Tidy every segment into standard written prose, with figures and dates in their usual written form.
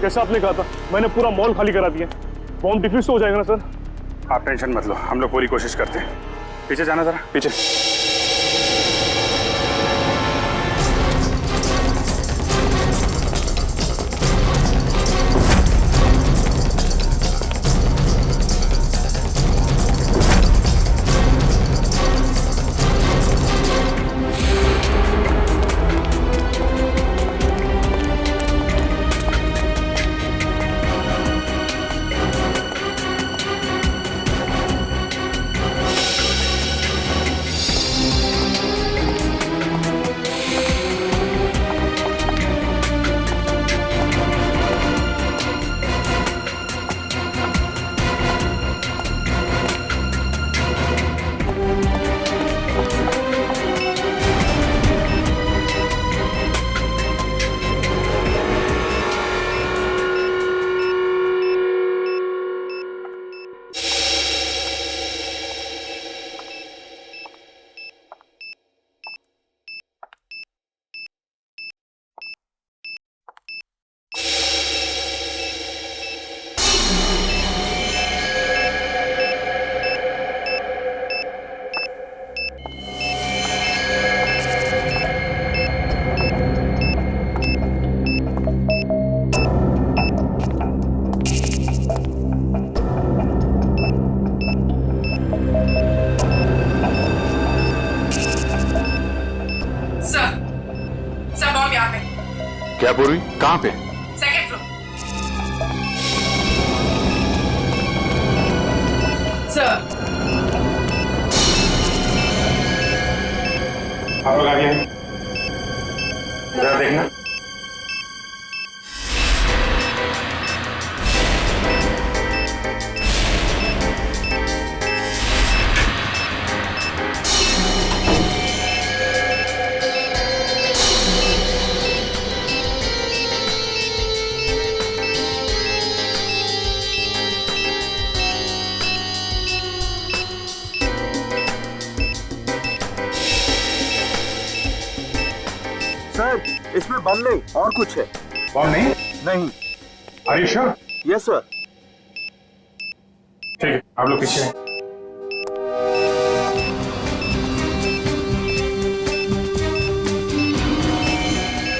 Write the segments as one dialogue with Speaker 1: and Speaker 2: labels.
Speaker 1: जैसा आपने कहा था मैंने पूरा मॉल खाली करा दिया। बॉम्ब डिफ्यूज तो हो जाएगा ना सर?
Speaker 2: आप टेंशन मत लो, हम लोग पूरी कोशिश करते हैं। पीछे जाना जरा, पीछे।
Speaker 3: क्या पूर्वी, कहाँ पे?
Speaker 4: Second floor. सर
Speaker 2: आप लोग आगे हैं, जरा देखना।
Speaker 5: सर इसमें बम नहीं और कुछ है।
Speaker 2: बॉम्ब नहीं?
Speaker 5: नहीं।
Speaker 2: Are you sure?
Speaker 5: Yes sir.
Speaker 2: ठीक है, आप लोग पीछे हैं।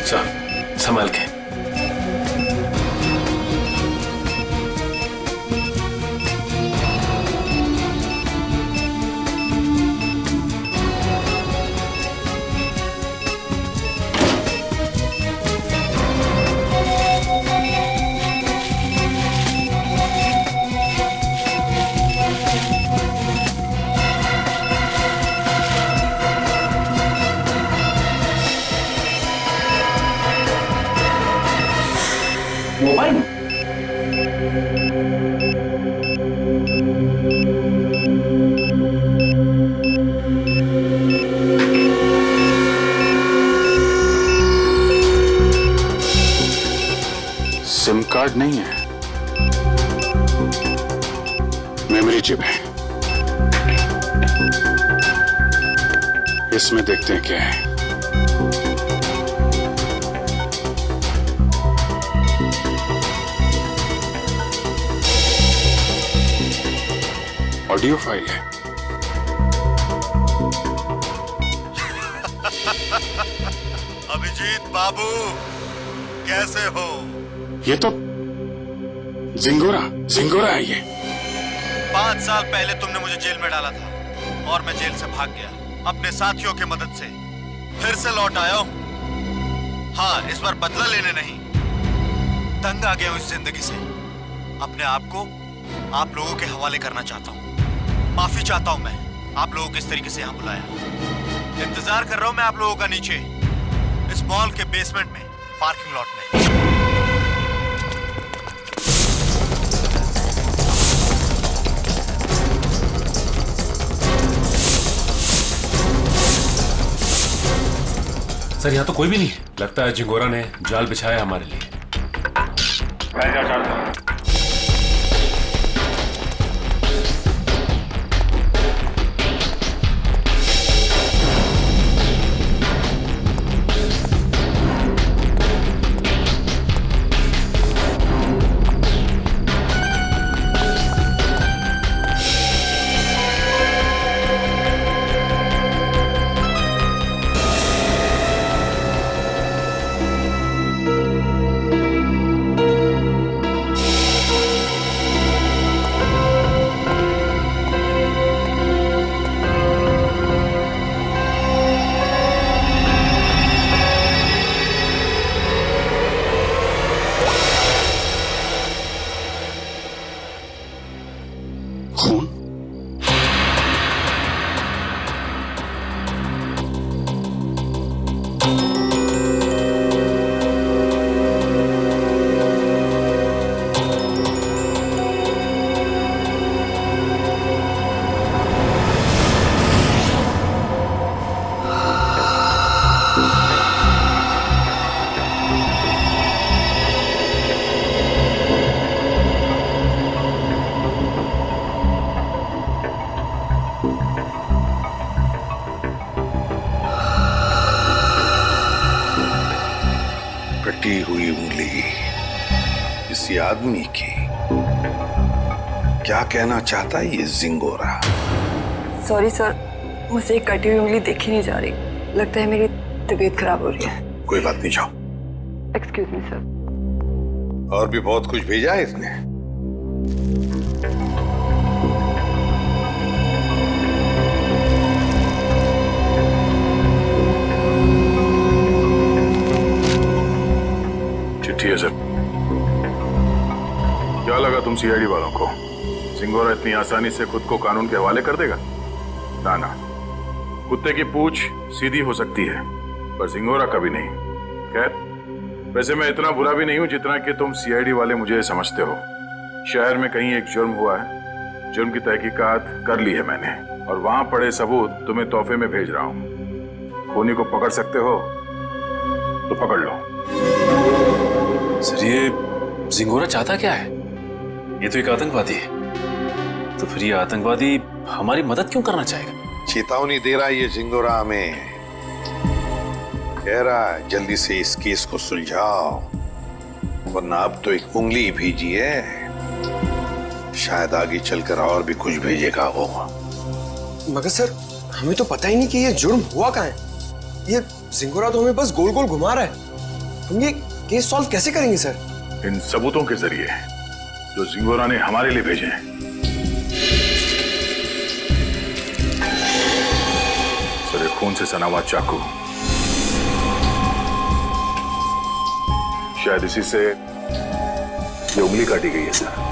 Speaker 6: सर संभाल के।
Speaker 1: मोबाइल
Speaker 3: सिम कार्ड नहीं है, मेमोरी चिप है। इसमें देखते हैं क्या है। ऑडियो फाइल है।
Speaker 7: अभिजीत बाबू कैसे हो?
Speaker 3: ये तो जिंगोरा है ये।
Speaker 7: 5 साल पहले तुमने मुझे जेल में डाला था और मैं जेल से भाग गया अपने साथियों की मदद से। फिर से लौट आया हूं। हाँ, इस बार बदला लेने नहीं, तंग आ गया हूं इस जिंदगी से। अपने आप को आप लोगों के हवाले करना चाहता हूं। माफी चाहता हूं मैं आप लोगों को इस तरीके से यहां बुलाया। इंतजार कर रहा हूं मैं आप लोगों का नीचे इस मॉल के बेसमेंट में, पार्किंग लॉट में।
Speaker 6: सर यहाँ तो कोई भी नहीं है। लगता है जिंगोरा ने जाल बिछाया हमारे लिए।
Speaker 8: कटी हुई उंगली किसी आदमी की। क्या कहना चाहता है ये जिंगोरा?
Speaker 9: सॉरी सर, मुझे एक कटी हुई उंगली देखी नहीं जा रही। लगता है मेरी तबीयत खराब हो रही है।
Speaker 8: कोई बात नहीं, जाओ।
Speaker 9: Excuse me sir.
Speaker 8: और भी बहुत कुछ भेजा है इसने।
Speaker 2: चिट्ठी है सर। क्या लगा तुम सीआईडी वालों को जिंगोरा इतनी आसानी से खुद को कानून के हवाले कर देगा? ना ना, कुत्ते की पूंछ सीधी हो सकती है पर जिंगोरा कभी नहीं। खैर, वैसे मैं इतना बुरा भी नहीं हूं जितना कि तुम सीआईडी वाले मुझे समझते हो। शहर में कहीं एक जुर्म हुआ है, जुर्म की तहकीकात कर ली है मैंने और वहां पड़े सबूत तुम्हें तोहफे में भेज रहा हूं। खूनी को पकड़ सकते हो तो पकड़ लो।
Speaker 6: सर, ये जिंगोरा चाहता क्या है? ये तो एक आतंकवादी है। तो फिर ये आतंकवादी हमारी मदद क्यों करना चाहेगा?
Speaker 8: चेतावनी दे रहा है ये जिंगोरा हमें। कह रहा है जल्दी से इस केस को सुलझाओ, वरना अब तो एक उंगली ही भेजी है, शायद आगे चलकर और भी कुछ भेजेगा वो।
Speaker 5: मगर सर, हमें तो पता ही नहीं कि ये जुर्म हुआ कहाँ है। ये जिंगोरा तो हमें बस गोल गोल घुमा रहा है। हम ये केस सॉल्व कैसे करेंगे सर?
Speaker 2: इन सबूतों के जरिए जो जिंगोरा ने हमारे लिए भेजे हैं। सर, एक खून से सना हुआ चाकू, शायद इसी से ये उंगली काटी गई है सर।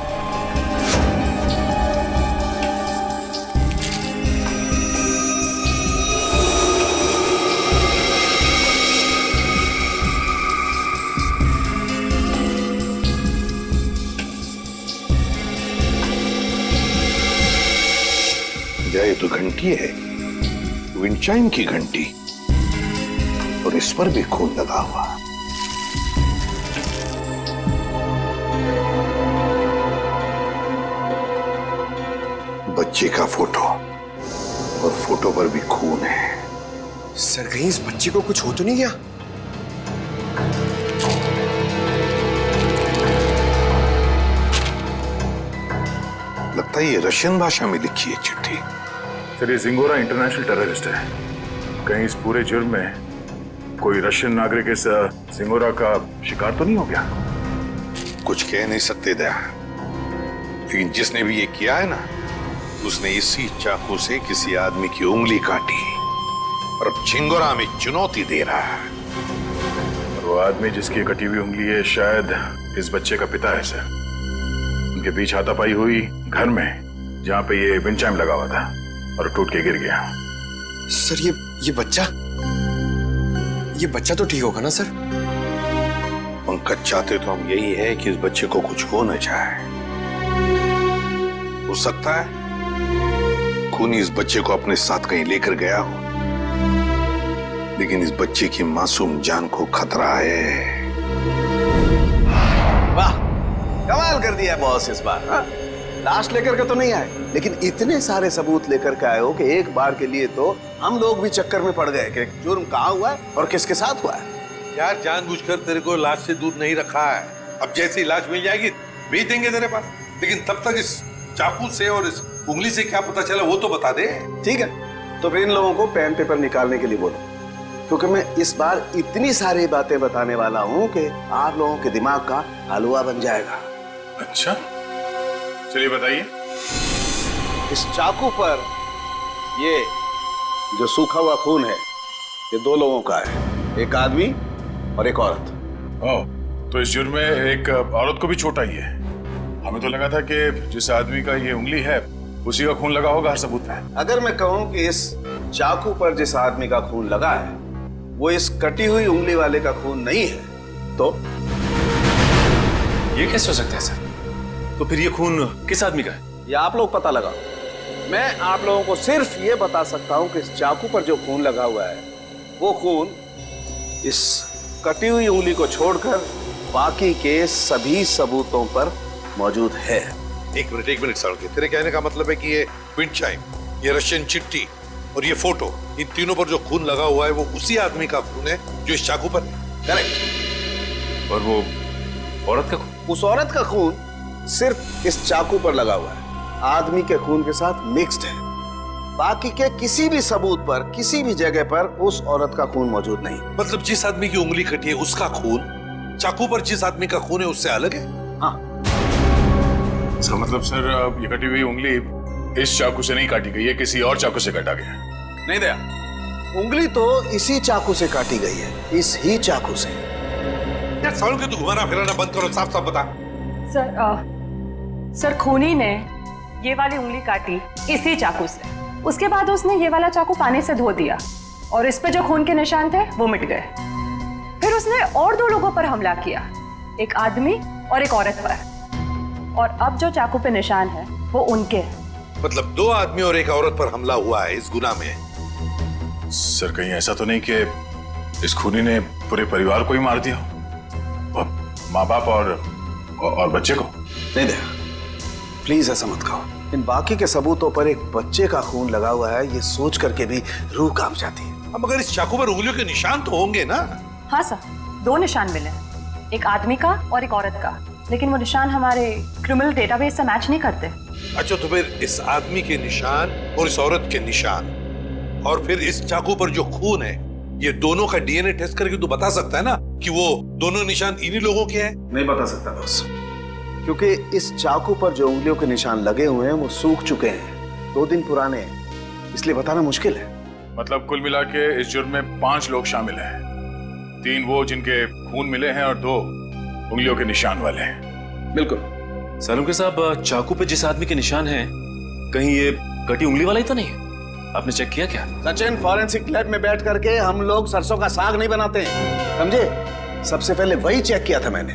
Speaker 8: ये तो घंटी है, विंचाइन की घंटी, और इस पर भी खून लगा हुआ। बच्चे का फोटो, और फोटो पर भी खून है।
Speaker 5: सर, कहीं इस बच्चे को कुछ हो तो नहीं गया?
Speaker 8: लगता है ये रशियन भाषा में लिखी है चिट्ठी।
Speaker 2: सर, ये जिंगोरा इंटरनेशनल टेररिस्ट है। कहीं इस पूरे जुर्म में कोई रशियन नागरिक इस जिंगोरा का शिकार तो नहीं हो गया?
Speaker 8: कुछ कह नहीं सकते दया, लेकिन जिसने भी ये किया है ना, उसने इसी चाकू से किसी आदमी की उंगली काटी और अब जिंगोरा में चुनौती दे रहा है।
Speaker 2: और वो आदमी जिसकी कटी हुई उंगली है शायद इस बच्चे का पिता है सर। उनके बीच हाथापाई हुई घर में, जहां पे ये विंचाइम लगा हुआ था और टूट के गिर गया।
Speaker 5: सर, ये बच्चा तो ठीक होगा ना सर?
Speaker 8: पंकज, चाहते तो हम यही है कि इस बच्चे को कुछ हो न जाए। हो सकता है खूनी इस बच्चे को अपने साथ कहीं लेकर गया हो, लेकिन इस बच्चे की मासूम जान को खतरा है।
Speaker 10: वाह, कमाल कर दिया बॉस इस बार। हाँ? लाश लेकर के तो नहीं आए, लेकिन इतने सारे सबूत लेकर के आए हो कि एक बार के लिए तो हम लोग भी चक्कर में पड़ गए कि जुर्म कहाँ हुआ है और किसके साथ हुआ है।
Speaker 8: यार, जानबूझकर तेरे को लाश से दूर नहीं रखा है। अब जैसे ही लाश मिल जाएगी भेज देंगे तेरे पास, लेकिन तब तक इस चाकू से और इस उंगली से क्या पता चला वो तो बता दे।
Speaker 10: ठीक है, तो फिर इन लोगों को पेन पेपर निकालने के लिए बोलो, क्योंकि मैं इस बार इतनी सारी बातें बताने वाला हूँ कि आप लोगों के दिमाग का हलवा बन जाएगा।
Speaker 2: अच्छा, चलिए बताइए।
Speaker 10: इस चाकू पर ये जो सूखा हुआ खून है, ये दो लोगों का है, एक आदमी और एक औरत।
Speaker 2: ओह, तो इस जुर्म में एक औरत को भी चोट आई है। हमें तो लगा था कि जिस आदमी का ये उंगली है उसी का खून लगा होगा हर सबूत में।
Speaker 10: अगर मैं कहूं कि इस चाकू पर जिस आदमी का खून लगा है वो इस कटी हुई उंगली वाले का खून नहीं है, तो
Speaker 6: ये कैसे हो सकता है सर? तो फिर ये खून किस आदमी का है?
Speaker 10: ये आप लोग पता लगाओ। मैं आप लोगों को सिर्फ ये बता सकता हूं कि इस चाकू पर जो खून लगा हुआ है वो खून इस कटी हुई उंगली को छोड़कर बाकी के सभी सबूतों पर मौजूद है।
Speaker 8: एक मिनट सड़के, तेरे कहने का मतलब है कि ये विंचाइम, ये रशियन चिट्ठी और ये फोटो, इन तीनों पर जो खून लगा हुआ है वो उसी आदमी का खून है जो इस चाकू पर है?
Speaker 10: करेक्ट।
Speaker 6: और वो औरत का खून?
Speaker 10: उस औरत का खून सिर्फ इस चाकू पर लगा हुआ है, आदमी के खून के साथ मिक्स्ड है। बाकी के किसी भी सबूत पर, किसी भी जगह पर उस औरत का खून मौजूद नहीं।
Speaker 8: मतलब जिस आदमी की उंगली कटी है उसका खून चाकू पर जिस आदमी का खून है उससे अलग है?
Speaker 10: हाँ।
Speaker 2: इसका मतलब सर ये कटी हुई उंगली इस चाकू से नहीं काटी गई है, किसी और चाकू से काटा गया।
Speaker 6: नहीं दया,
Speaker 10: उंगली तो इसी चाकू से काटी गई है, इस ही चाकू से।
Speaker 8: यार सालों के तू घुमाना फिराना बंद करो, साफ साफ बता।
Speaker 11: सर खूनी ने ये वाली उंगली काटी इसी चाकू से। उसके बाद उसने ये वाला चाकू पानी से धो दिया और इस पे जो खून के निशान थे वो मिट गए। फिर उसने और 2 लोगों पर हमला किया, एक आदमी और एक औरत पर। और अब जो चाकू पे निशान है वो उनके हैं।
Speaker 8: मतलब 2 आदमी और एक औरत पर हमला हुआ है इस गुनाह में।
Speaker 2: सर कहीं ऐसा तो नहीं कि इस खूनी ने पूरे परिवार को ही मार दिया, और माँ बाप और बच्चे को?
Speaker 10: नहीं दे, प्लीज ऐसा मत कहो। इन बाकी के सबूतों पर एक बच्चे का खून लगा हुआ है, ये सोच करके भी रूह कांप जाती है।
Speaker 8: अब मगर इस चाकू पर उंगलियों के निशान तो होंगे ना?
Speaker 11: हाँ सर, 2 निशान मिले हैं, एक आदमी का और एक औरत का, लेकिन वो निशान हमारे क्रिमिनल डेटाबेस से मैच नहीं करते।
Speaker 8: अच्छा, तो फिर इस आदमी के निशान और इस औरत के निशान और फिर इस चाकू पर जो खून है, ये दोनों का डीएनए टेस्ट करके तू बता सकता है ना कि वो दोनों निशान इन्हीं लोगों के हैं?
Speaker 10: नहीं बता सकता बॉस, क्योंकि इस चाकू पर जो उंगलियों के निशान लगे हुए हैं वो सूख चुके हैं, 2 दिन पुराने हैं, इसलिए बताना मुश्किल है।
Speaker 2: मतलब कुल मिला के इस जुर्म में 5 लोग शामिल हैं, 3 वो जिनके खून मिले हैं और 2 उंगलियों के निशान वाले हैं।
Speaker 6: बिल्कुल। सालुंके साहब, चाकू पे जिस आदमी के निशान हैं, कहीं ये कटी उंगली वाला ही तो नहीं है? आपने चेक किया क्या?
Speaker 10: सचिन, फॉरेंसिक लैब में बैठ करके हम लोग सरसों का साग नहीं बनाते हैं, समझे? सबसे पहले वही चेक किया था मैंने,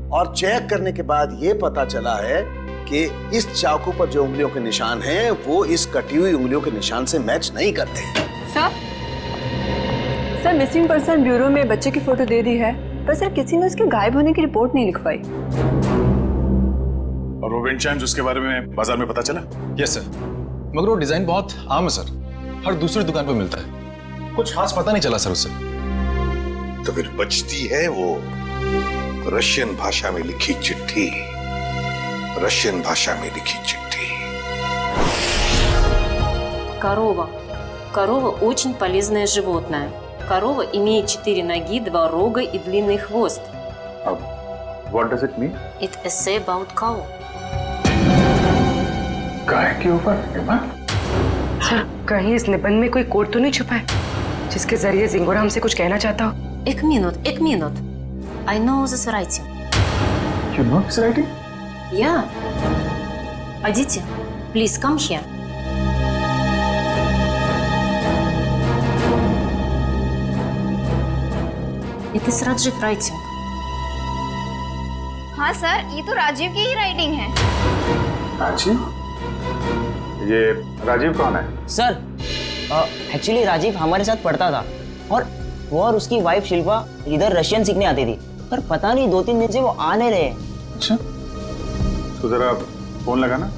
Speaker 10: और चेक करने के बाद ये पता चला है कि इस चाकू पर जो उंगलियों के निशान हैं वो इस कटी हुई उंगलियों के निशान से मैच नहीं करते।
Speaker 9: सर मिसिंग पर्सन ब्यूरो में बच्चे की फोटो दे दी है, पर सर किसी ने उसके गायब होने की रिपोर्ट नहीं लिखवाई।
Speaker 2: और वो विंड चाइम्स उसके बारे में बाजार में पता चला?
Speaker 12: यस सर, मगर वो डिजाइन बहुत आम है सर, हर दूसरी दुकान पर मिलता है, कुछ खास पता नहीं चला सर उससे।
Speaker 8: तो फिर बचती है वो रशियन भाषा में लिखी चिट्ठी, रशियन भाषा में लिखी चिट्ठी।
Speaker 13: Корова. Корова очень полезное животное. Корова имеет 4 ноги, 2 рога и длинный хвост.
Speaker 2: What does it mean?
Speaker 13: It essay about cow.
Speaker 2: गाय के ऊपर?
Speaker 11: सर कहीं इस निबंध में कोई कोड तो नहीं छुपा है जिसके जरिए जिंगोरा हमसे कुछ कहना चाहता हो?
Speaker 13: एक minute. I know this writing.
Speaker 2: You know this writing?
Speaker 13: Yeah. Aditi, please come here. It is Rajiv writing.
Speaker 14: हाँ सर, ये तो राजीव की ही राइटिंग है।
Speaker 2: राजीव? ये राजीव कौन है?
Speaker 15: सर एक्चुअली राजीव हमारे साथ पढ़ता था, और वो और उसकी वाइफ शिल्पा इधर रशियन सीखने आती थी, पर पता नहीं 2-3 दिन से वो आ नहीं रहे।
Speaker 2: अच्छा, तो जरा फोन लगा ना।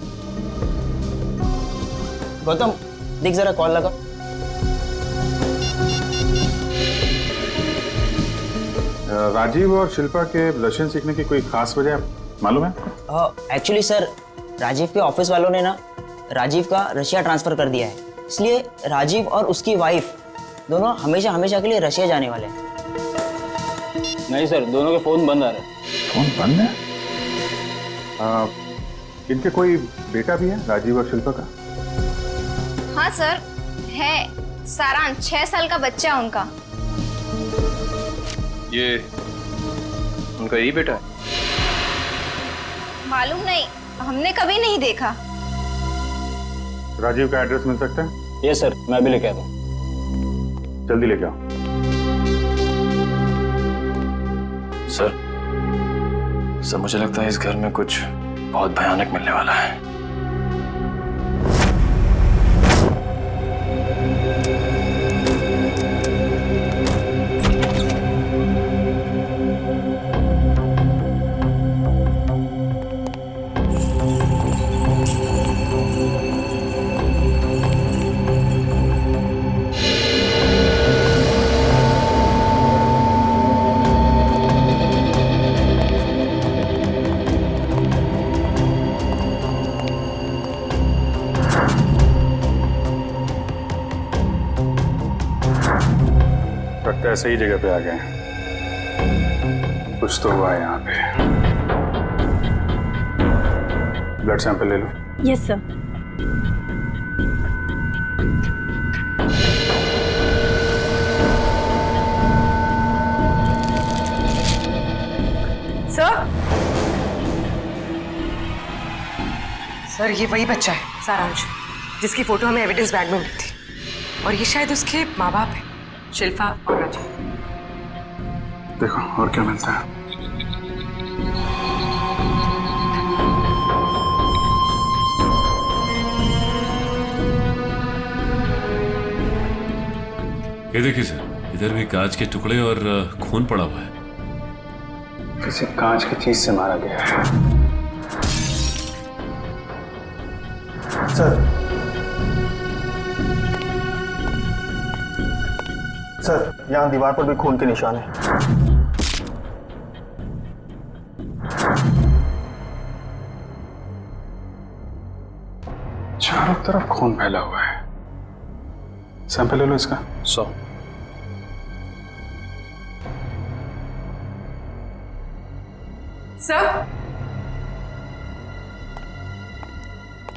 Speaker 15: गौतम देख जरा, कॉल लगा।
Speaker 2: राजीव और शिल्पा के रशियन सीखने की कोई खास वजह मालूम है?
Speaker 15: एक्चुअली सर, राजीव के ऑफिस वालों ने ना राजीव का रशिया ट्रांसफर कर दिया है, इसलिए राजीव और उसकी वाइफ दोनों हमेशा हमेशा के लिए रशिया जाने वाले हैं।
Speaker 12: नहीं सर, दोनों के फोन बंद आ रहे हैं।
Speaker 2: फोन बंद है? इनके कोई बेटा भी है, राजीव और शिल्पा का?
Speaker 14: हाँ सर है, सारांश 6 साल का बच्चा उनका।
Speaker 6: ये उनका यही बेटा है?
Speaker 14: मालूम नहीं, हमने कभी नहीं देखा।
Speaker 2: राजीव का एड्रेस मिल सकता है?
Speaker 12: यस सर, मैं अभी लेके आता हूँ।
Speaker 2: जल्दी लेके आओ।
Speaker 6: सर मुझे लगता है इस घर में कुछ बहुत भयानक मिलने वाला है।
Speaker 3: लगता है सही जगह पे आ गए। कुछ तो हुआ है यहाँ पे। ब्लड सैंपल ले लो।
Speaker 16: Yes sir.
Speaker 11: सर ये वही बच्चा है सारांश, जिसकी फोटो हमें एविडेंस बैग में मिली थी, और ये शायद उसके माँ बाप है, शिल्पा और राजीव।
Speaker 3: देखो और क्या मिलता है।
Speaker 6: ये देखिए सर, इधर भी कांच के टुकड़े और खून पड़ा हुआ है।
Speaker 3: किसी कांच की चीज से मारा गया है।
Speaker 17: सर यहाँ दीवार पर भी खून के निशान है।
Speaker 3: चारों तरफ खून फैला हुआ है। सैंपल ले लो इसका।
Speaker 12: 100।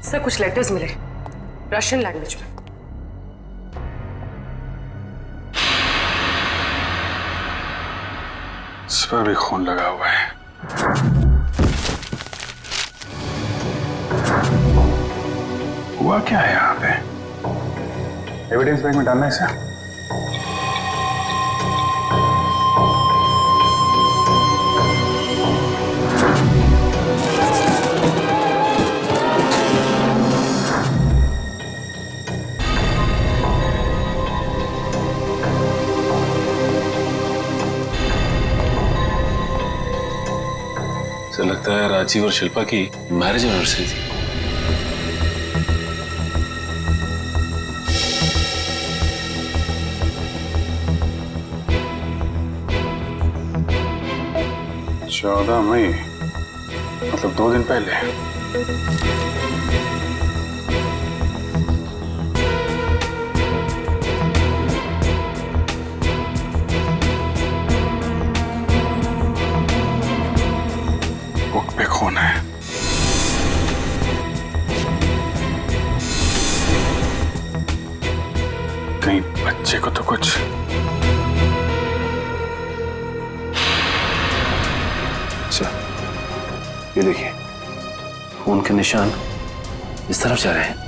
Speaker 11: सर कुछ लेटर्स मिले रशियन लैंग्वेज में।
Speaker 3: इस पर भी खून लगा हुआ है। हुआ क्या है यहाँ पे? एविडेंस बैग में डालना है इसे।
Speaker 6: ऐसा लगता है राजीव और शिल्पा की मैरिज एनिवर्सरी थी।
Speaker 3: चौदह मई मतलब 2 दिन पहले। बुक पे खून है। कहीं बच्चे को तो कुछ।
Speaker 6: सर ये देखिए, खून के निशान इस तरफ जा रहे हैं।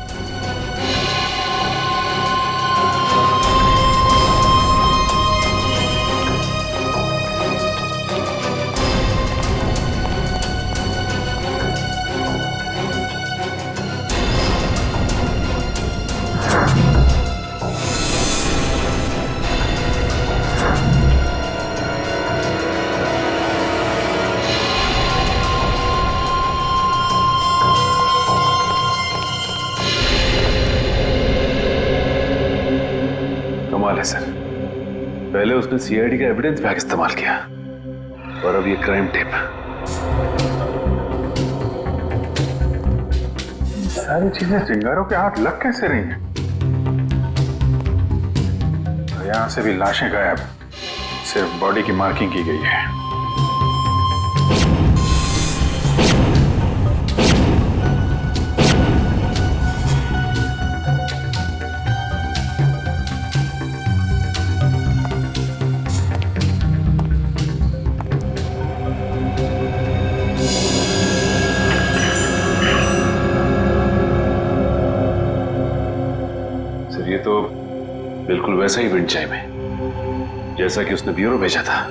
Speaker 6: कमाल है सर, पहले उसने सीआईडी का एविडेंस बैग इस्तेमाल किया और अब ये क्राइम टेप।
Speaker 3: सारी चीजें चिंगारों के हाथ लग कैसे रही हैं? यहां से भी लाशें गायब, सिर्फ बॉडी की मार्किंग की गई है।
Speaker 6: ये तो बिल्कुल वैसा ही विंड चाइम है जैसा कि उसने ब्यूरो भेजा था।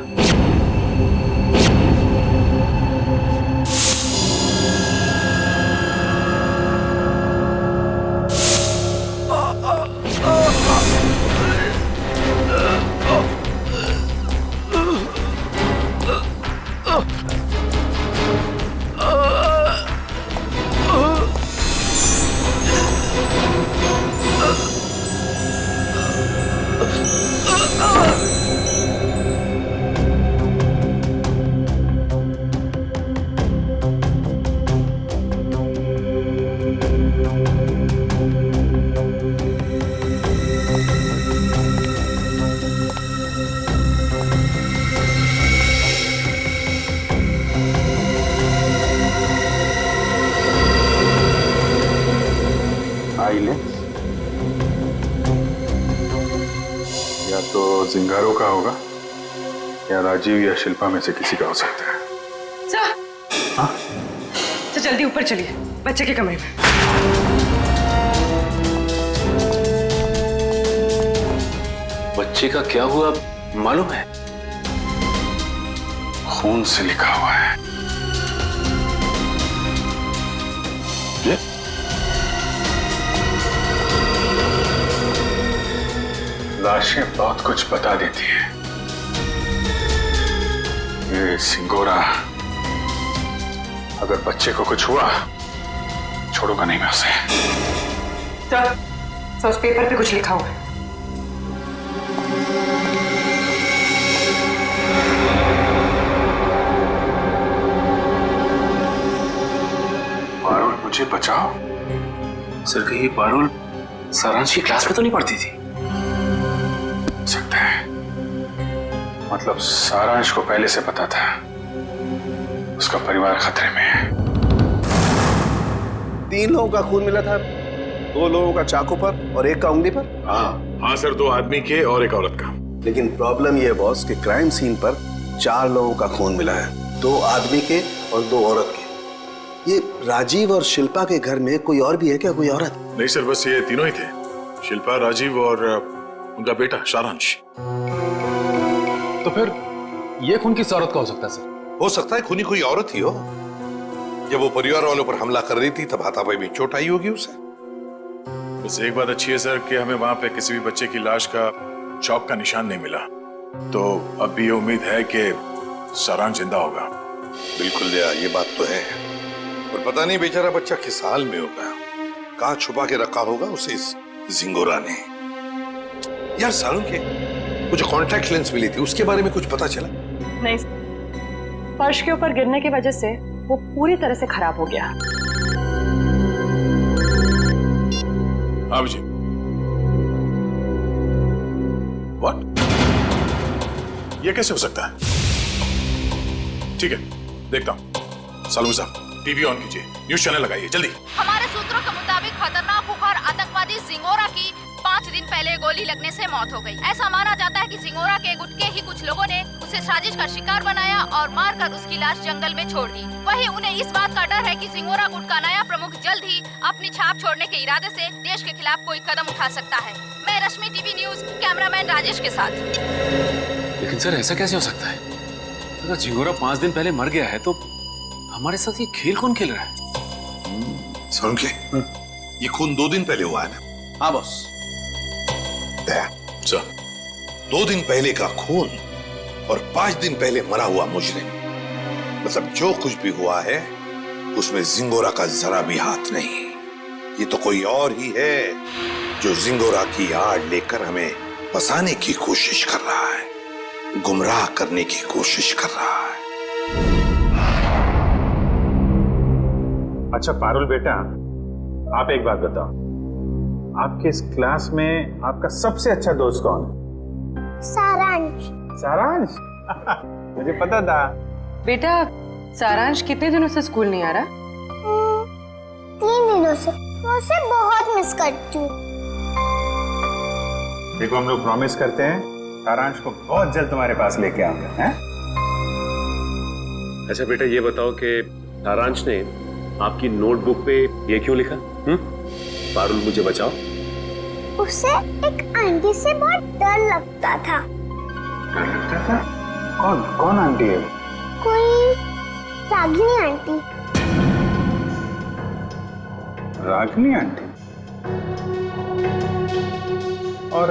Speaker 3: सिंगारों का होगा या राजीव या शिल्पा में से किसी का हो सकता है।
Speaker 11: सर,
Speaker 3: हाँ?
Speaker 11: तो जल्दी ऊपर चलिए, बच्चे के कमरे में।
Speaker 6: बच्चे का क्या हुआ मालूम है?
Speaker 3: खून से लिखा हुआ है। ये? लाशें बहुत कुछ बता देती है। ये सिंगोरा अगर बच्चे को कुछ हुआ छोड़ूंगा नहीं मैं उसे।
Speaker 11: सर, उस पेपर पे कुछ लिखा हुआ है।
Speaker 3: पारुल मुझे बचाओ।
Speaker 6: सर कहीं पारुल सारांश की क्लास में तो नहीं पढ़ती थी?
Speaker 3: सकता है, मतलब सारांश को पहले से पता था उसका परिवार खतरे में है।
Speaker 10: 3 लोगों का खून मिला था, 2 लोगों का चाकू पर और 1 का उंगली पर।
Speaker 2: हाँ सर, 2 आदमी के और 1 औरत का।
Speaker 10: लेकिन प्रॉब्लम यह है बॉस कि क्राइम सीन पर 4 लोगों का खून मिला है, 2 आदमी के और 2 औरत के। ये राजीव और शिल्पा के घर में कोई और भी है क्या, कोई औरत?
Speaker 2: नहीं सर, बस ये तीनों ही थे, शिल्पा, राजीव और उनका बेटा सारांश।
Speaker 12: तो फिर ये खून किस औरत का हो सकता है सर?
Speaker 8: हो सकता है खूनी कोई औरत ही हो। जब वो परिवार वालों पर हमला कर रही थी तब हाथापाई में चोट आई होगी उसे।
Speaker 2: बस एक बात अच्छी है सर कि हमें वहां पे किसी भी बच्चे की लाश का चौक का निशान नहीं मिला, तो अब भी ये उम्मीद है कि सारांश जिंदा होगा।
Speaker 8: बिल्कुल दया, ये बात तो है, पर पता नहीं बेचारा बच्चा किस हाल में होगा, कहाँ छुपा के रखा होगा उसे इस जिंगोरा ने। यार सारुण के वो जो कॉन्टैक्ट लेंस मिली थी उसके बारे में कुछ पता चला?
Speaker 11: नहीं, फर्श के ऊपर गिरने की वजह से वो पूरी तरह से खराब हो गया।
Speaker 2: हाँ जी। व्हाट? ये कैसे हो सकता है? ठीक है, देखता हूं। सालू साहब, टीवी ऑन कीजिए, न्यूज चैनल लगाइए जल्दी।
Speaker 14: हमारे सूत्रों के मुताबिक खतरनाक खुखार आतंकवादी जिंगोरा की 5 दिन पहले गोली लगने से मौत हो गई। ऐसा माना जाता है कि जिंगोरा के गुट के ही कुछ लोगों ने उसे साजिश का शिकार बनाया और मारकर उसकी लाश जंगल में छोड़ दी। वहीं उन्हें इस बात का डर है कि जिंगोरा गुट का नया प्रमुख जल्द ही अपनी छाप छोड़ने के इरादे से देश के खिलाफ कोई कदम उठा सकता है। मैं रश्मि, टीवी न्यूज, कैमरामैन राजेश के साथ।
Speaker 6: लेकिन सर ऐसा कैसे हो सकता है? अगर जिंगोरा 5 दिन पहले मर गया है तो हमारे साथ ये खेल कौन खेल रहा है?
Speaker 8: सुन के ये खून 2 दिन पहले हुआ है ना?
Speaker 10: हाँ बॉस।
Speaker 8: सर, 2 दिन पहले का खून और 5 दिन पहले मरा हुआ मुजरिम, मतलब जो कुछ भी हुआ है उसमें जिंगोरा का जरा भी हाथ नहीं। ये तो कोई और ही है जो जिंगोरा की आड़ लेकर हमें फंसाने की कोशिश कर रहा है, गुमराह करने की कोशिश कर रहा है।
Speaker 3: अच्छा पारुल बेटा, आप एक बात बताओ, आपके इस क्लास में आपका सबसे अच्छा दोस्त कौन है?
Speaker 16: सारांश।
Speaker 3: सारांश? मुझे पता था।
Speaker 11: बेटा, सारांश कितने दिनों से स्कूल नहीं आ रहा?
Speaker 16: 3 दिनों से। मैं उसे बहुत मिस करती हूँ।
Speaker 3: देखो, हम लोग प्रॉमिस करते हैं सारांश को बहुत जल्द तुम्हारे पास लेके आऊंगा, हैं?
Speaker 1: अच्छा बेटा, ये बताओ कि सारांश ने आपकी नोटबुक पे ये क्यों लिखा? पारुल मुझे बचाओ।
Speaker 16: उसे एक आंटी से बहुत डर लगता था।
Speaker 3: डर लगता था? कौन आंटी है?
Speaker 16: कोई रागिनी आंटी।
Speaker 3: रागिनी आंटी? और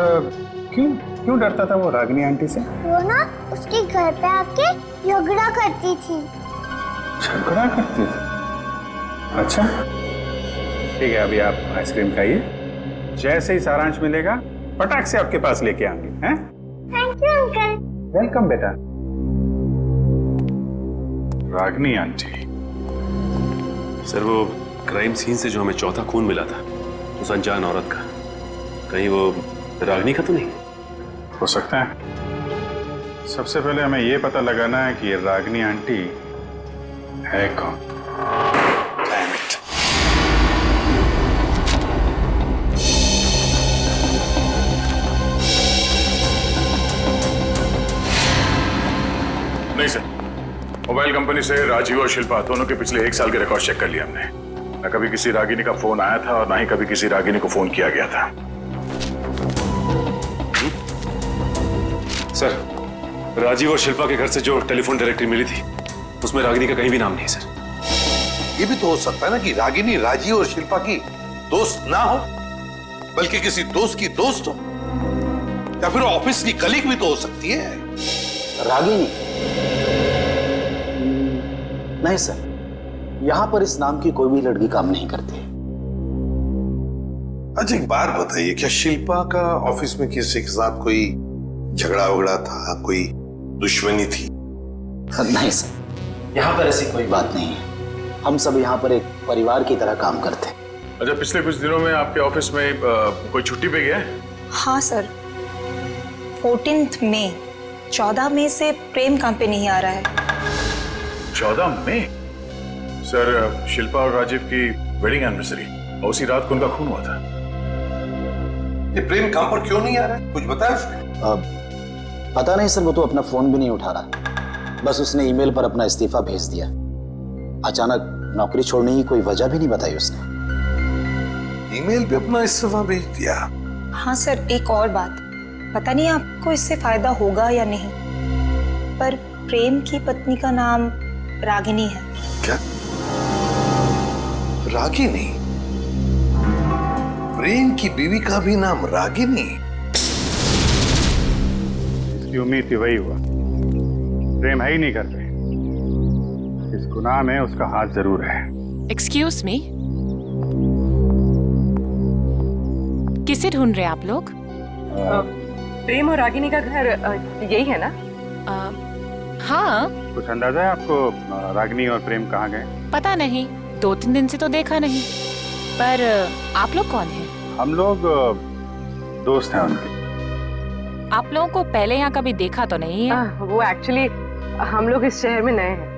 Speaker 3: क्यों डरता था वो रागिनी आंटी से?
Speaker 16: वो ना उसके घर पे आके झगड़ा करती थी।
Speaker 3: झगड़ा करती थी? अच्छा ठीक है, अभी आप आइसक्रीम खाइए, जैसे ही सारांश मिलेगा पटाख से आपके पास लेके आएंगे, हैं?
Speaker 16: Thank you uncle.
Speaker 3: वेलकम बेटा। रागिनी आंटी।
Speaker 1: सर, वो क्राइम सीन से जो हमें चौथा खून मिला था उस अनजान औरत का, कहीं वो रागिनी का तो नहीं?
Speaker 3: हो सकता है। सबसे पहले हमें ये पता लगाना है कि ये रागिनी आंटी है कौन।
Speaker 2: नहीं सर, मोबाइल कंपनी से राजीव और शिल्पा दोनों के पिछले 1 साल के रिकॉर्ड चेक कर लिए हमने। न कभी किसी रागिनी का फोन आया था और ना ही कभी किसी रागिनी को फोन किया गया था।
Speaker 1: सर, राजीव और शिल्पा के घर से जो टेलीफोन डायरेक्टरी मिली थी उसमें रागिनी का कहीं भी नाम नहीं है सर।
Speaker 8: ये भी तो हो सकता है ना कि रागिनी राजीव और शिल्पा की दोस्त ना हो, बल्कि किसी दोस्त की दोस्त हो, या फिर ऑफिस की कलीग भी तो हो सकती है।
Speaker 10: रागिनी? नहीं सर, यहां पर इस नाम की कोई भी लड़की काम नहीं करती।
Speaker 8: अच्छा एक बात बताइए, क्या शिल्पा का ऑफिस में किसी के साथ कोई झगड़ा वगड़ा था, कोई दुश्मनी थी?
Speaker 10: नहीं सर, यहाँ पर ऐसी कोई बात नहीं है। हम सब यहाँ पर एक परिवार की तरह काम करते हैं।
Speaker 2: अच्छा, पिछले कुछ दिनों में आपके ऑफिस में कोई छुट्टी पे गया है?
Speaker 18: हाँ सर, 14 मई 14 मई से प्रेम काम पे नहीं आ रहा है।
Speaker 2: 14 मई? सर, शिल्पा और राजीव की वेडिंग एनिवर्सरी और उसी रात को उनका खून हुआ था।
Speaker 8: ये प्रेम काम पर क्यों नहीं आ रहा है, कुछ बताया उसने?
Speaker 10: पता नहीं सर, वो तो अपना फोन भी नहीं उठा रहा। बस उसने ईमेल पर अपना इस्तीफा भेज दिया। अचानक नौकरी छोड़ने की कोई वजह भी नहीं बताई उसने।
Speaker 8: ईमेल पे अपना इस्तीफा भेज दिया?
Speaker 18: हाँ सर, एक और बात, पता नहीं आपको इससे फायदा होगा या नहीं, पर प्रेम की पत्नी का नाम रागिनी है।
Speaker 8: क्या? रागिनी? प्रेम की बीवी का भी नाम रागिनी?
Speaker 3: इसकी उम्मीद थी वही हुआ। प्रेम है ही नहीं घर पे। इस गुनाह में उसका हाथ जरूर है।
Speaker 19: एक्सक्यूज मी, किसे ढूंढ रहे हैं आप लोग?
Speaker 11: प्रेम और रागिनी का घर यही है ना?
Speaker 19: हाँ।
Speaker 3: कुछ अंदाजा है आपको रागिनी और प्रेम कहाँ गए?
Speaker 19: पता नहीं, 2-3 दिन से तो देखा नहीं। पर आप लोग कौन हैं?
Speaker 3: हम लोग दोस्त हैं उनके।
Speaker 19: आप लोगों को पहले यहाँ कभी देखा तो नहीं है?
Speaker 11: वो एक्चुअली हम लोग इस शहर में नए हैं।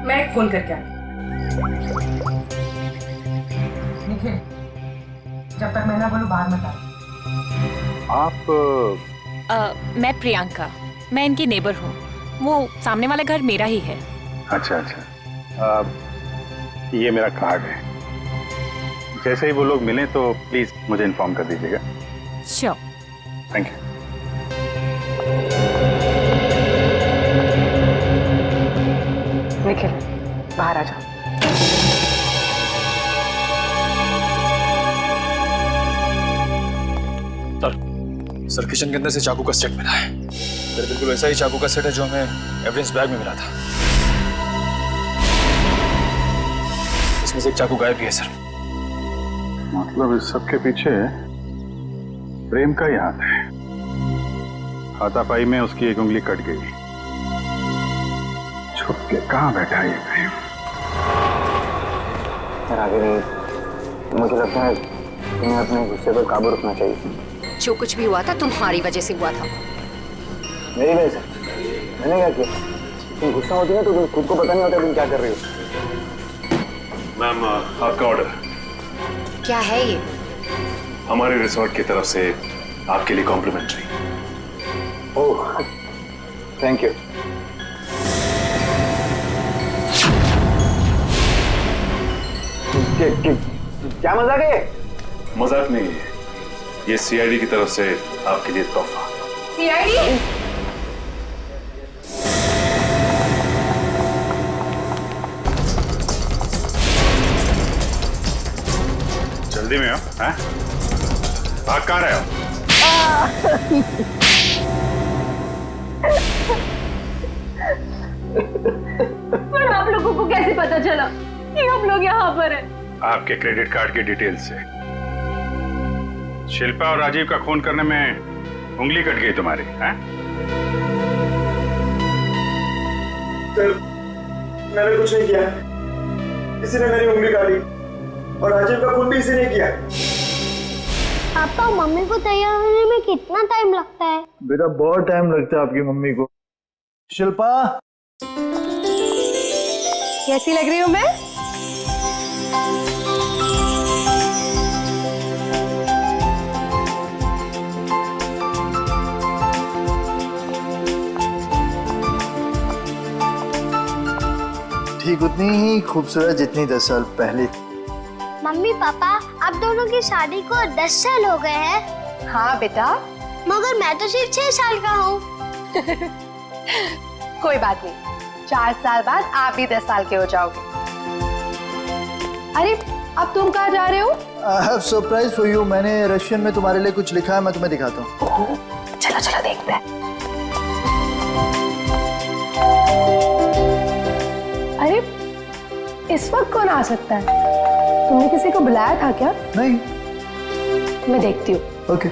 Speaker 11: मैं एक फोन करके आई। निखिल, जब तक मैं ना बोलूं बाहर मत आओ।
Speaker 3: आप?
Speaker 19: मैं प्रियंका, मैं इनकी नेबर हूँ। वो सामने वाला घर मेरा ही है।
Speaker 3: अच्छा। ये मेरा कार्ड है। जैसे ही वो लोग मिलें तो प्लीज मुझे इन्फॉर्म कर दीजिएगा।
Speaker 19: श्योर।
Speaker 3: Thank you.
Speaker 11: निखिल, बाहर आ जाओ।
Speaker 12: सर, किचन के अंदर से चाकू का सेट मिला है। सर, बिल्कुल वैसा ही चाकू का सेट है जो हमें एविडेंस बैग में मिला था। इसमें से एक चाकू गायब भी है सर।
Speaker 3: मतलब इस सब के पीछे प्रेम का ही हाथ है। हाथापाई में उसकी एक उंगली कट गई। छुप के कहाँ बैठा है ये प्रेम?
Speaker 17: रागिनी, मुझे लगता है तुम्हें अपने गुस्से पर काबू रखना चाहिए।
Speaker 20: जो कुछ भी हुआ था तुम्हारी वजह से हुआ था।
Speaker 17: मेरी वजह से? मैंने क्या किया? तुम गुस्सा होती है तो तुम खुद को पता नहीं होता तुम क्या कर रही हो।
Speaker 1: मैम, आपका ऑर्डर।
Speaker 20: क्या है ये?
Speaker 1: हमारे रिसोर्ट की तरफ से आपके लिए कॉम्प्लीमेंट्री।
Speaker 17: Oh, thank you. क्या मजाक है?
Speaker 1: मजाक नहीं है, ये सीआईडी की तरफ से आपके लिए तोहफा।
Speaker 11: सीआईडी?
Speaker 3: जल्दी में हो? हैं? भाग कहाँ रहे हो?
Speaker 11: पर आप लोगों को कैसे पता चला कि हम लोग यहाँ पर हैं?
Speaker 3: आपके क्रेडिट कार्ड की डिटेल से। शिल्पा और राजीव का खून करने में उंगली कट गई तुम्हारी, हैं?
Speaker 17: सर, मैंने कुछ नहीं किया। किसी ने मेरी उंगली काटी और राजीव का खून भी इसी ने किया।
Speaker 16: पापा, मम्मी को तैयार होने में कितना टाइम लगता है?
Speaker 17: बेटा, बहुत टाइम लगता है आपकी मम्मी को। शिल्पा,
Speaker 11: कैसी लग रही हूँ मैं?
Speaker 17: ठीक उतनी ही खूबसूरत जितनी 10 साल पहले थी।
Speaker 16: मम्मी पापा आप दोनों की शादी को 10 साल हो गए हैं।
Speaker 11: हाँ बेटा।
Speaker 16: मगर मैं तो सिर्फ 6 साल का हूँ।
Speaker 11: कोई बात नहीं, 4 साल बाद आप भी 10 साल के हो जाओगे। अरे अब तुम कहाँ जा रहे हो?
Speaker 17: I have surprise for you। मैंने रशियन में तुम्हारे लिए कुछ लिखा है, मैं तुम्हें दिखाता हूँ।
Speaker 11: चलो चलो देखते हैं। अरे इस वक्त कौन आ सकता है? तुमने किसी को बुलाया था क्या?
Speaker 17: नहीं।
Speaker 11: मैं देखती हूँ।
Speaker 17: ओके।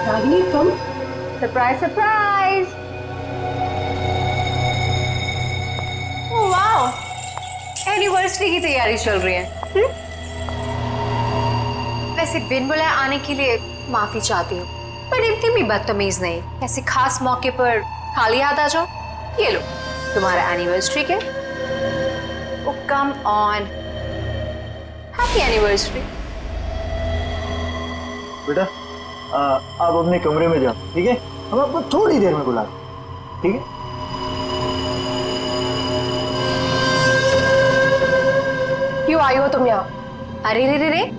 Speaker 11: रागिनी तुम? Surprise surprise. Oh wow, anniversary की तैयारी चल रही है।
Speaker 20: वैसे बिन बुलाए आने के लिए माफी चाहती हूँ, पर इतनी भी बदतमीज नहीं। ऐसे खास मौके पर खाली हाथ आ जाओ। ये लो तुम्हारा एनिवर्सरी के। ओ कम ऑन, हैप्पी एनिवर्सरी।
Speaker 17: बेटा आप अपने कमरे में जाओ, ठीक है? हम आपको थोड़ी देर में बुला, ठीक है?
Speaker 11: क्यों आई हो तुम यहाँ?
Speaker 20: अरे रे रे रे,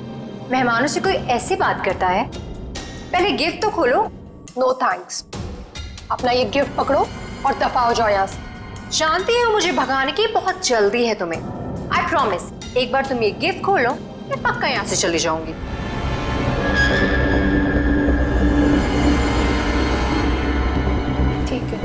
Speaker 20: मेहमानों से कोई ऐसी बात करता है? पहले गिफ्ट तो खोलो।
Speaker 11: नो थैंक्स, अपना ये गिफ्ट पकड़ो और दफा हो जाओ यहाँ से।
Speaker 20: जानती हो मुझे भगाने की बहुत जल्दी है तुम्हें। आई प्रॉमिस, एक बार तुम ये गिफ्ट खोलो मैं पक्का यहाँ से चली जाऊंगी।
Speaker 11: ठीक है।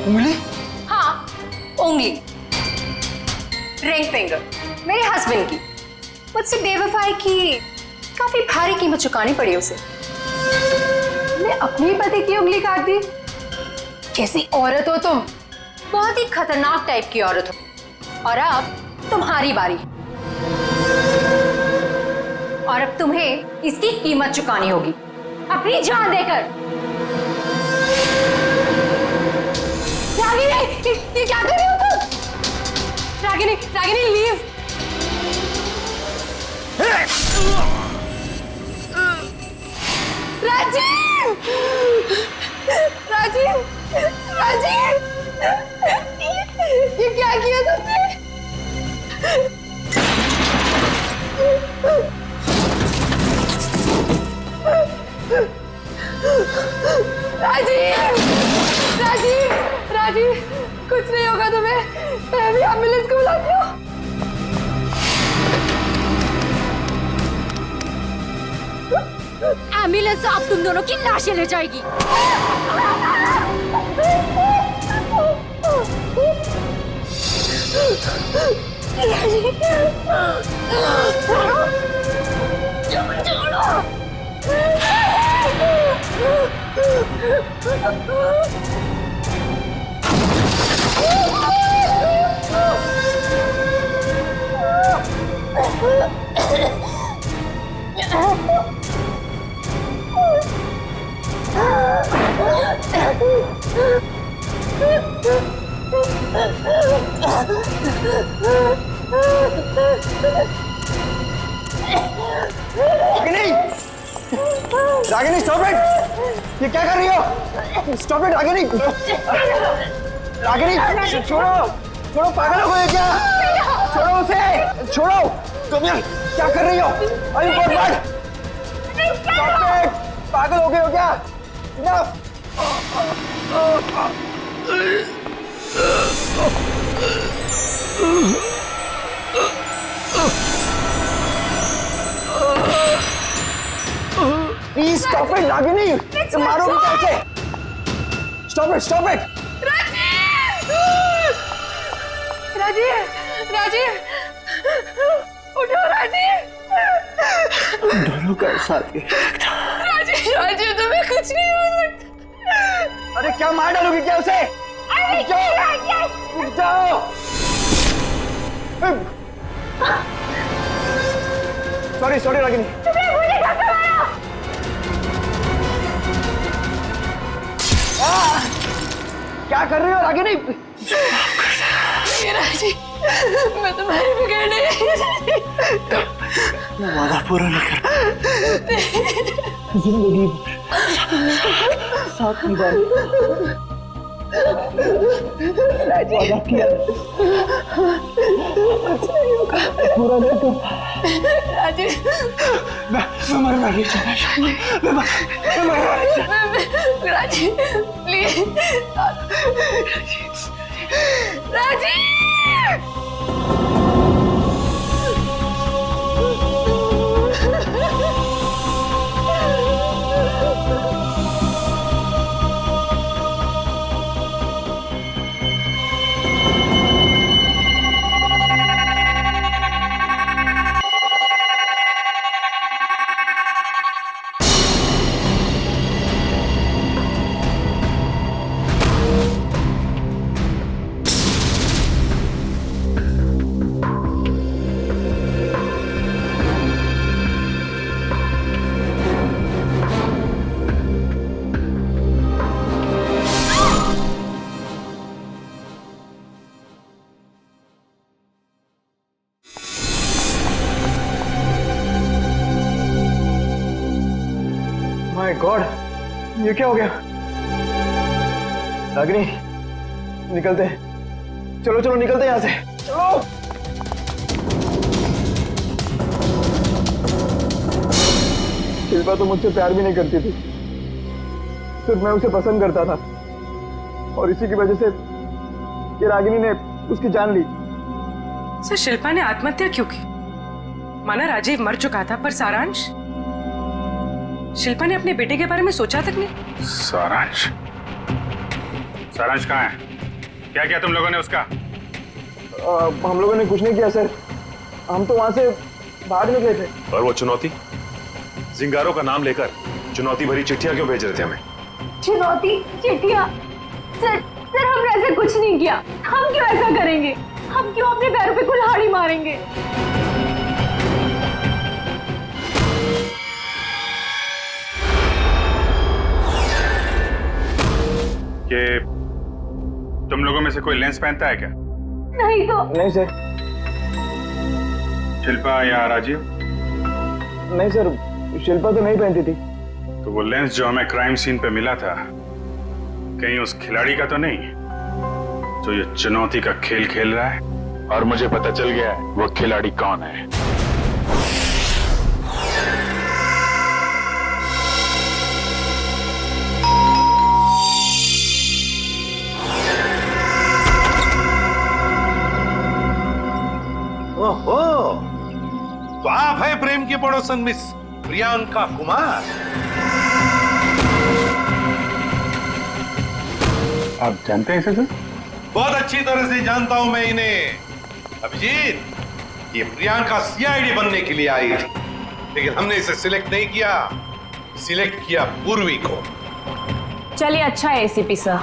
Speaker 17: उंगली?
Speaker 20: हाँ उंगली, रिंग फिंगर, मेरे हस्बैंड की। मुझसे बेवफाई की काफी भारी कीमत चुकानी पड़ी उसे।
Speaker 11: मैं अपनी पति की उंगली काट दी? कैसी औरत हो तुम?
Speaker 20: बहुत ही खतरनाक टाइप की औरत हो। और अब तुम्हारी बारी, और अब तुम्हें इसकी कीमत चुकानी होगी अपनी जान देकर।
Speaker 11: रागिनी, ये क्या कर रही हो तुम? रागिनी, रागिनी लीव। राजीव, राजीव, राजीव, ये क्या किया तुमने? राजीव, राजीव, राजीव, कुछ नहीं होगा तुम्हें। मैं अभी एम्बुलेंस को बुलाती हूँ।
Speaker 14: एम्बुलेंस आप तुम दोनों की लाशें ले जाएगी।
Speaker 17: Ragini stop it! ये क्या कर रही हो? Stop it Ragini! रागिनी छोड़ो, छोड़ो, पागल हो गए क्या? छोड़ो उसे, छोड़ो! तुम यार क्या कर रही हो? अरे बर्बाद! Stop it! पागल हो गए हो क्या? Please stop it Ragini! तुम मारोगी कैसे? Stop it, stop it!
Speaker 11: Rajeev, Rajeev, उठो राजीव,
Speaker 17: दोनों का साथ ही
Speaker 4: राजीव राजीव तुम्हें कुछ नहीं हो सकता।
Speaker 17: अरे क्या मार डालोगी क्या उसे? रुक जाओ। Sorry sorry Ragini.
Speaker 4: तुम्हें मुझे धक्का मारा।
Speaker 17: क्या कर रही हो रागिनी?
Speaker 4: राजीव मैं तुम्हारी बिगड़ने
Speaker 17: मैं वादा पूरा नहीं कर जिंदगी साथ निभाए वादा किया पूरा नहीं कर
Speaker 4: राजीव
Speaker 17: मैं मरना नहीं चाहता। मैं मरना नहीं चाहता।
Speaker 4: Rajeev please Rajeev
Speaker 17: my god, ये क्या हो गया? रागिनी निकलते हैं। चलो चलो निकलते हैं यहाँ से। चलो। शिल्पा तो मुझसे प्यार भी नहीं करती थी, सिर्फ मैं उसे पसंद करता था और इसी की वजह से ये रागिनी ने उसकी जान ली।
Speaker 11: सर शिल्पा ने आत्महत्या क्यों की? माना राजीव मर चुका था, पर सारांश? शिल्पा ने अपने बेटे के बारे में सोचा तक नहीं।
Speaker 3: सारांश? सारांश कहाँ है? क्या किया तुम लोगों ने उसका?
Speaker 17: हम लोगों ने कुछ नहीं किया सर, हम तो वहां से भाग निकले थे।
Speaker 1: और वो चुनौती जिंगारों का नाम लेकर चुनौती भरी चिट्ठियां क्यों भेज रहे थे हमें?
Speaker 11: चुनौती चिट्ठियां? सर सर हमने ऐसा कुछ नहीं किया। हम क्यों ऐसा करेंगे? हम क्यों अपने पैरों पे कुल्हाड़ी मारेंगे?
Speaker 3: कि तुम लोगों में से कोई लेंस पहनता है क्या?
Speaker 11: नहीं तो।
Speaker 17: नहीं सर।
Speaker 3: शिल्पा या राजीव?
Speaker 17: नहीं सर, शिल्पा तो नहीं पहनती थी।
Speaker 3: तो वो लेंस जो हमें क्राइम सीन पे मिला था, कहीं उस खिलाड़ी का तो नहीं जो ये चुनौती का खेल खेल रहा है? और मुझे पता चल गया है वो खिलाड़ी कौन है।
Speaker 8: ओहो, तो आप है प्रेम की पड़ोसन मिस प्रियंका कुमार।
Speaker 3: आप जानते हैं इसे सर?
Speaker 8: बहुत अच्छी तरह से जानता हूं मैं इन्हें। अभिजीत, ये प्रियंका सीआईडी बनने के लिए आई थी, लेकिन हमने इसे सिलेक्ट नहीं किया, सिलेक्ट किया पूर्वी को।
Speaker 19: चलिए अच्छा है एसीपी सर,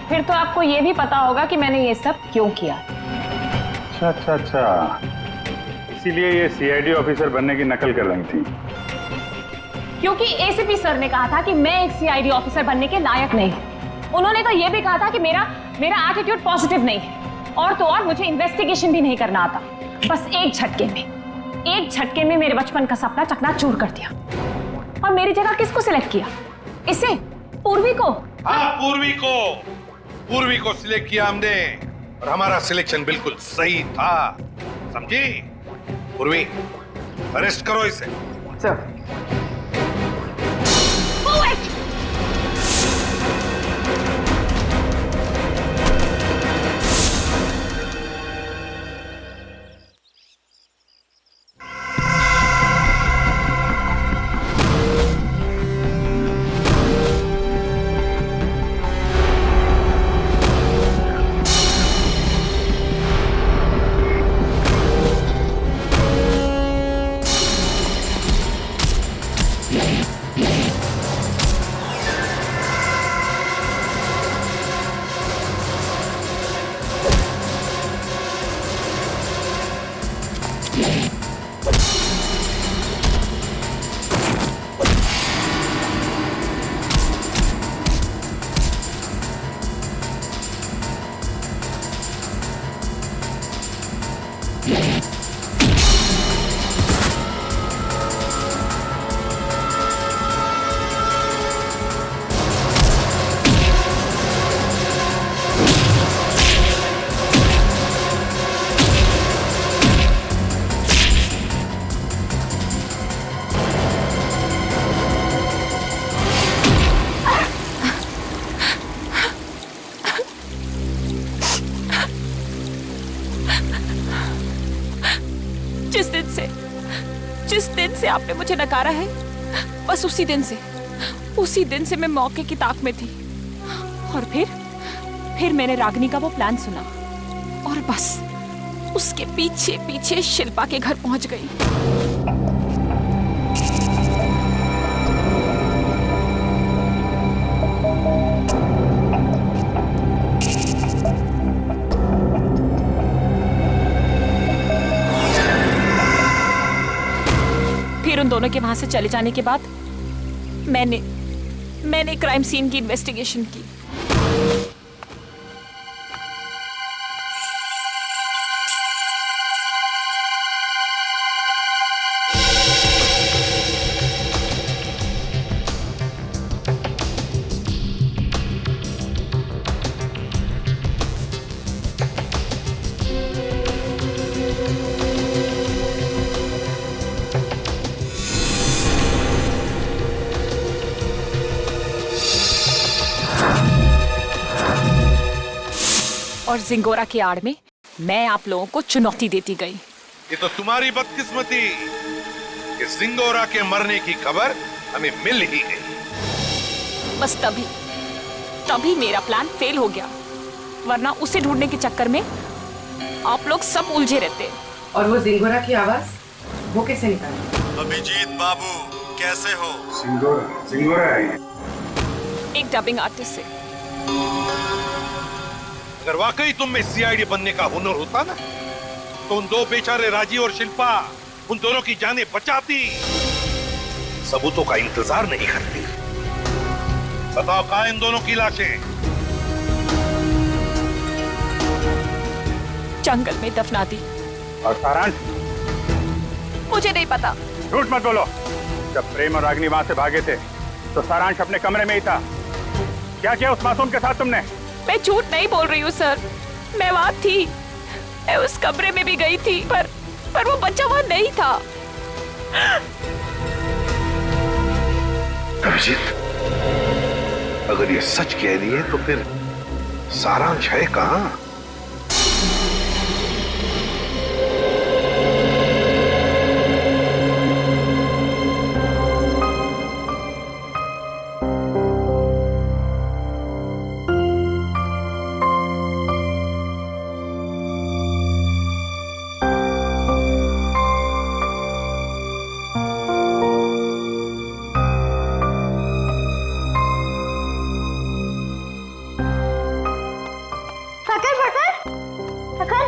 Speaker 19: फिर तो आपको ये भी पता होगा कि मैंने ये सब क्यों किया।
Speaker 3: अच्छा, इसीलिए ये सीआईडी ऑफिसर बनने की नकल कर रही थी।
Speaker 19: क्योंकि एसीपी सर ने कहा था कि मैं एक सीआईडी ऑफिसर बनने के लायक नहीं हूं। उन्होंने तो ये भी कहा था कि मेरा एटीट्यूड पॉजिटिव नहीं है, और तो और मुझे इन्वेस्टिगेशन भी नहीं करना आता। बस एक झटके में मेरे बचपन का सपना चकनाचूर कर दिया। और मेरी जगह किसको सिलेक्ट किया? इसे? पूर्वी को?
Speaker 8: हाँ, पूर्वी को सिलेक्ट किया हमने, और हमारा सिलेक्शन बिल्कुल सही था, समझी? पूर्वी, अरेस्ट करो इसे।
Speaker 17: सर।
Speaker 19: जिस दिन से आपने मुझे नकारा है, बस उसी दिन से मैं मौके की ताक में थी। और फिर मैंने रागिनी का वो प्लान सुना और बस उसके पीछे पीछे शिल्पा के घर पहुंच गई। फिर उन दोनों के वहां से चले जाने के बाद मैंने क्राइम सीन की इन्वेस्टिगेशन की। और जिंगोरा की आड़ में मैं आप लोगों को चुनौती देती गई।
Speaker 8: ये तो तुम्हारी बदकिस्मती कि जिंगोरा के मरने की खबर हमें मिल ही गई।
Speaker 19: बस तभी मेरा प्लान फेल हो गया, वरना उसे ढूंढने के चक्कर में आप लोग सब उलझे रहते।
Speaker 21: और वो जिंगोरा की आवाज वो कैसे निकाली?
Speaker 7: अभिजीत बाबू कैसे हो?
Speaker 3: जिंगोरा है
Speaker 19: एक डबिंग आर्टिस्ट से।
Speaker 8: अगर वाकई तुम में सीआईडी बनने का हुनर होता ना, तो उन दो बेचारे राजी और शिल्पा उन दोनों की जानें बचाती, सबूतों का इंतजार नहीं करती। बताओ कहां इन दोनों की लाशें?
Speaker 19: जंगल में दफना दी।
Speaker 3: और सारांश?
Speaker 19: मुझे नहीं पता।
Speaker 3: झूठ मत बोलो। जब प्रेम और रागिनी वहां से भागे थे तो सारांश अपने कमरे में ही था। क्या किया उस मासूम के साथ तुमने?
Speaker 19: मैं झूठ नहीं बोल रही हूँ सर, मैं वहां थी, मैं उस कमरे में भी गई थी, पर वो बच्चा वहां नहीं था।
Speaker 8: अभिजीत, अगर ये सच कह रही है तो फिर सारांश है कहां?
Speaker 16: पकड़